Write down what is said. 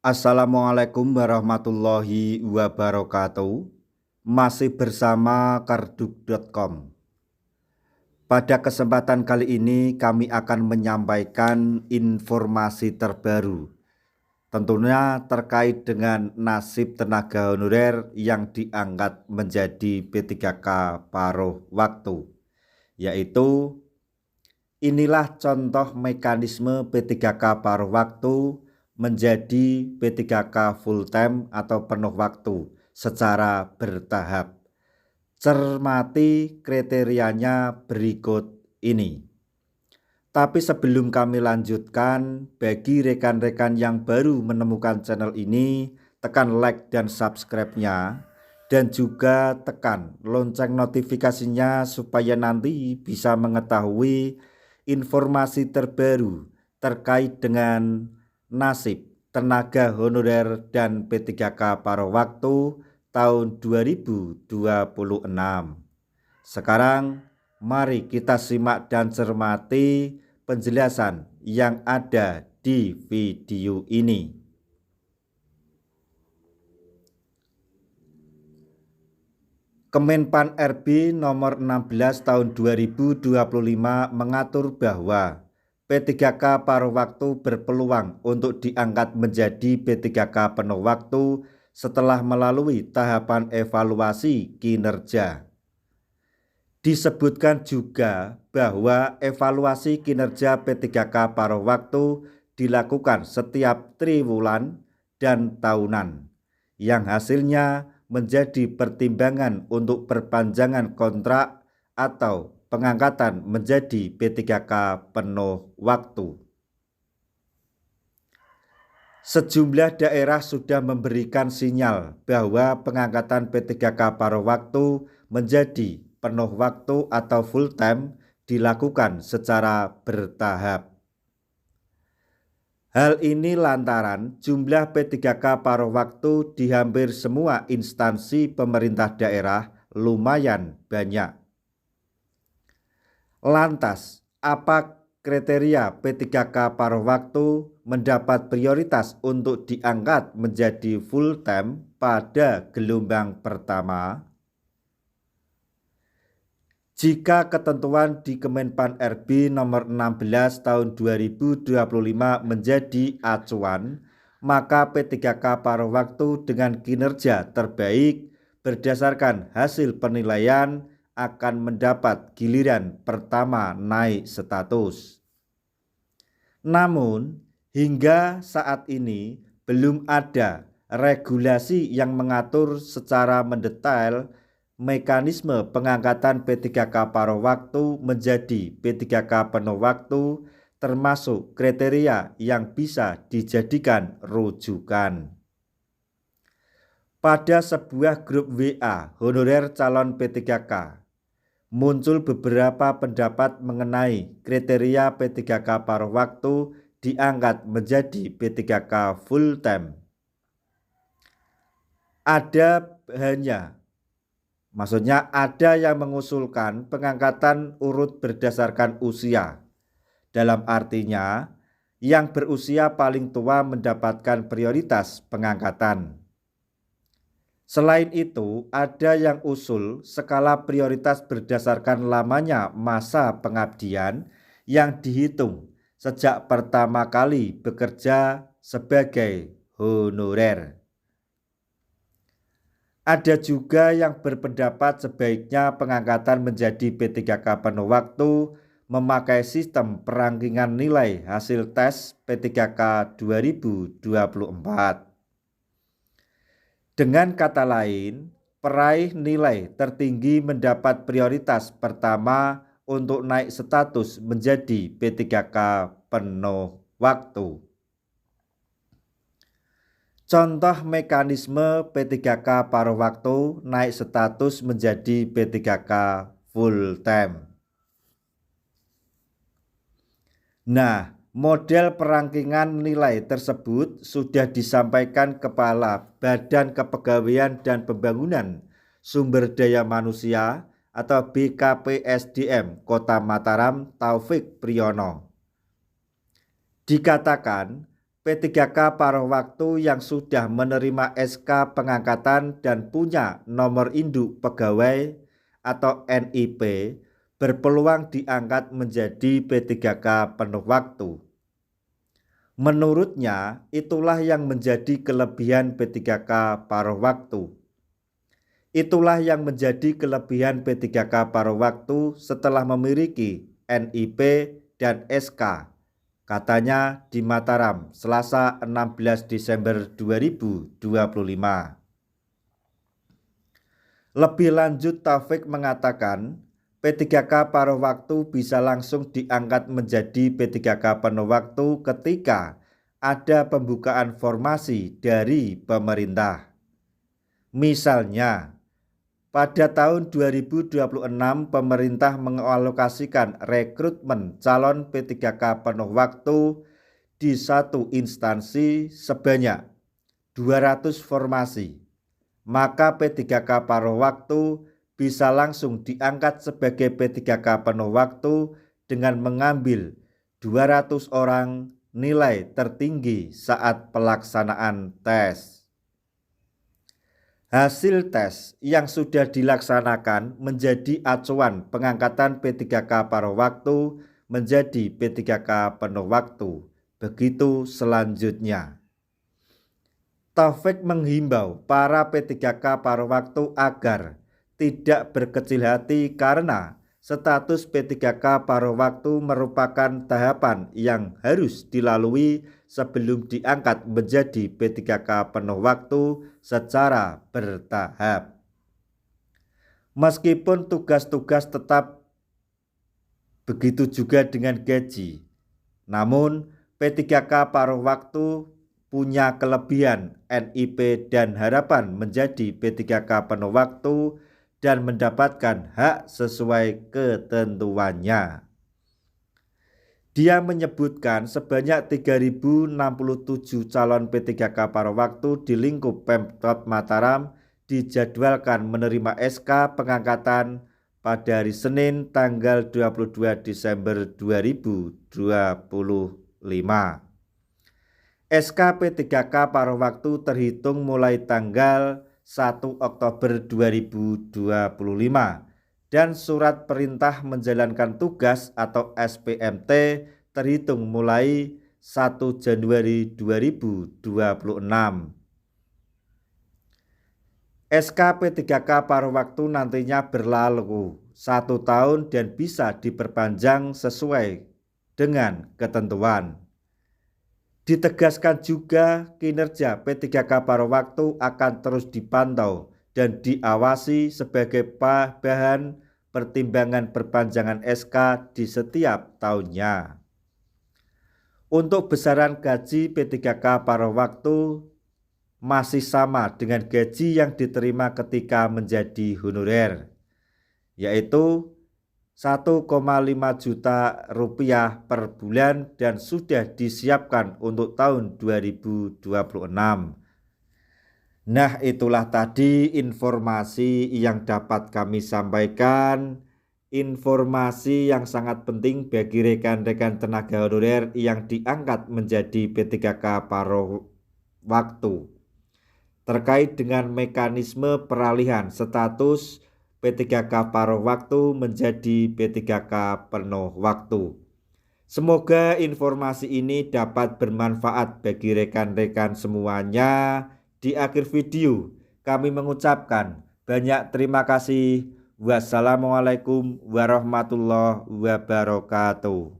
Assalamualaikum warahmatullahi wabarakatuh. Masih bersama karduk.com. Pada kesempatan kali ini kami akan menyampaikan informasi terbaru, tentunya terkait dengan nasib tenaga honorer yang diangkat menjadi P3K paruh waktu, yaitu inilah contoh mekanisme P3K paruh waktu menjadi P3K full time atau penuh waktu secara bertahap. Cermati kriterianya berikut ini. Tapi sebelum kami lanjutkan, bagi rekan-rekan yang baru menemukan channel ini, tekan like dan subscribe-nya, dan juga tekan lonceng notifikasinya supaya nanti bisa mengetahui informasi terbaru terkait dengan nasib tenaga honorer dan P3K paruh waktu tahun 2026. Sekarang mari kita simak dan cermati penjelasan yang ada di video ini. Kemenpan RB nomor 16 tahun 2025 mengatur bahwa P3K paruh waktu berpeluang untuk diangkat menjadi P3K penuh waktu setelah melalui tahapan evaluasi kinerja. Disebutkan juga bahwa evaluasi kinerja P3K paruh waktu dilakukan setiap triwulan dan tahunan, yang hasilnya menjadi pertimbangan untuk perpanjangan kontrak atau pengangkatan menjadi P3K penuh waktu. Sejumlah daerah sudah memberikan sinyal bahwa pengangkatan P3K paruh waktu menjadi penuh waktu atau full time dilakukan secara bertahap. Hal ini lantaran jumlah P3K paruh waktu di hampir semua instansi pemerintah daerah lumayan banyak. Lantas, apa kriteria P3K paruh waktu mendapat prioritas untuk diangkat menjadi full time pada gelombang pertama? Jika ketentuan di Kemenpan RB nomor 16 tahun 2025 menjadi acuan, maka P3K paruh waktu dengan kinerja terbaik berdasarkan hasil penilaian akan mendapat giliran pertama naik status. Namun, hingga saat ini belum ada regulasi yang mengatur secara mendetail mekanisme pengangkatan P3K paruh waktu menjadi P3K penuh waktu, termasuk kriteria yang bisa dijadikan rujukan. Pada sebuah grup WA honorer calon P3K, muncul beberapa pendapat mengenai kriteria P3K paruh waktu diangkat menjadi P3K full time. Ada yang mengusulkan pengangkatan urut berdasarkan usia. Dalam artinya, yang berusia paling tua mendapatkan prioritas pengangkatan. Selain itu, ada yang usul skala prioritas berdasarkan lamanya masa pengabdian yang dihitung sejak pertama kali bekerja sebagai honorer. Ada juga yang berpendapat sebaiknya pengangkatan menjadi P3K penuh waktu memakai sistem perangkingan nilai hasil tes P3K 2024. Dengan kata lain, peraih nilai tertinggi mendapat prioritas pertama untuk naik status menjadi P3K penuh waktu. Contoh mekanisme P3K paruh waktu naik status menjadi P3K full time. Nah, model perangkingan nilai tersebut sudah disampaikan Kepala Badan Kepegawaian dan Pembangunan Sumber Daya Manusia atau BKPSDM Kota Mataram Taufik Priyono. Dikatakan P3K paruh waktu yang sudah menerima SK pengangkatan dan punya nomor induk pegawai atau NIP berpeluang diangkat menjadi P3K penuh waktu. Menurutnya, itulah yang menjadi kelebihan P3K paruh waktu. Itulah yang menjadi kelebihan P3K paruh waktu setelah memiliki NIP dan SK, katanya di Mataram, Selasa 16 Desember 2025. Lebih lanjut, Taufik mengatakan, P3K paruh waktu bisa langsung diangkat menjadi P3K penuh waktu ketika ada pembukaan formasi dari pemerintah. Misalnya, pada tahun 2026 pemerintah mengalokasikan rekrutmen calon P3K penuh waktu di satu instansi sebanyak 200 formasi. Maka P3K paruh waktu bisa langsung diangkat sebagai P3K penuh waktu dengan mengambil 200 orang nilai tertinggi saat pelaksanaan tes. Hasil tes yang sudah dilaksanakan menjadi acuan pengangkatan P3K paruh waktu menjadi P3K penuh waktu. Begitu selanjutnya. Taufik menghimbau para P3K paruh waktu agar tidak berkecil hati karena status P3K paruh waktu merupakan tahapan yang harus dilalui sebelum diangkat menjadi P3K penuh waktu secara bertahap. Meskipun tugas-tugas tetap begitu juga dengan gaji, namun P3K paruh waktu punya kelebihan NIP dan harapan menjadi P3K penuh waktu dan mendapatkan hak sesuai ketentuannya. Dia menyebutkan sebanyak 3.067 calon P3K paruh waktu di lingkup Pemkot Mataram dijadwalkan menerima SK pengangkatan pada hari Senin tanggal 22 Desember 2025. SK P3K paruh waktu terhitung mulai tanggal 1 Oktober 2025 dan surat perintah menjalankan tugas atau SPMT terhitung mulai 1 Januari 2026. SK P3K paruh waktu nantinya berlaku 1 tahun dan bisa diperpanjang sesuai dengan ketentuan. Ditegaskan juga kinerja P3K paruh waktu akan terus dipantau dan diawasi sebagai bahan pertimbangan perpanjangan SK di setiap tahunnya. Untuk besaran gaji P3K paruh waktu masih sama dengan gaji yang diterima ketika menjadi honorer, yaitu 1,5 juta rupiah per bulan dan sudah disiapkan untuk tahun 2026. Nah, itulah tadi informasi yang dapat kami sampaikan, informasi yang sangat penting bagi rekan-rekan tenaga honorer yang diangkat menjadi P3K paruh waktu terkait dengan mekanisme peralihan status P3K paruh waktu menjadi P3K penuh waktu. Semoga informasi ini dapat bermanfaat bagi rekan-rekan semuanya. Di akhir video kami mengucapkan banyak terima kasih. Wassalamualaikum warahmatullahi wabarakatuh.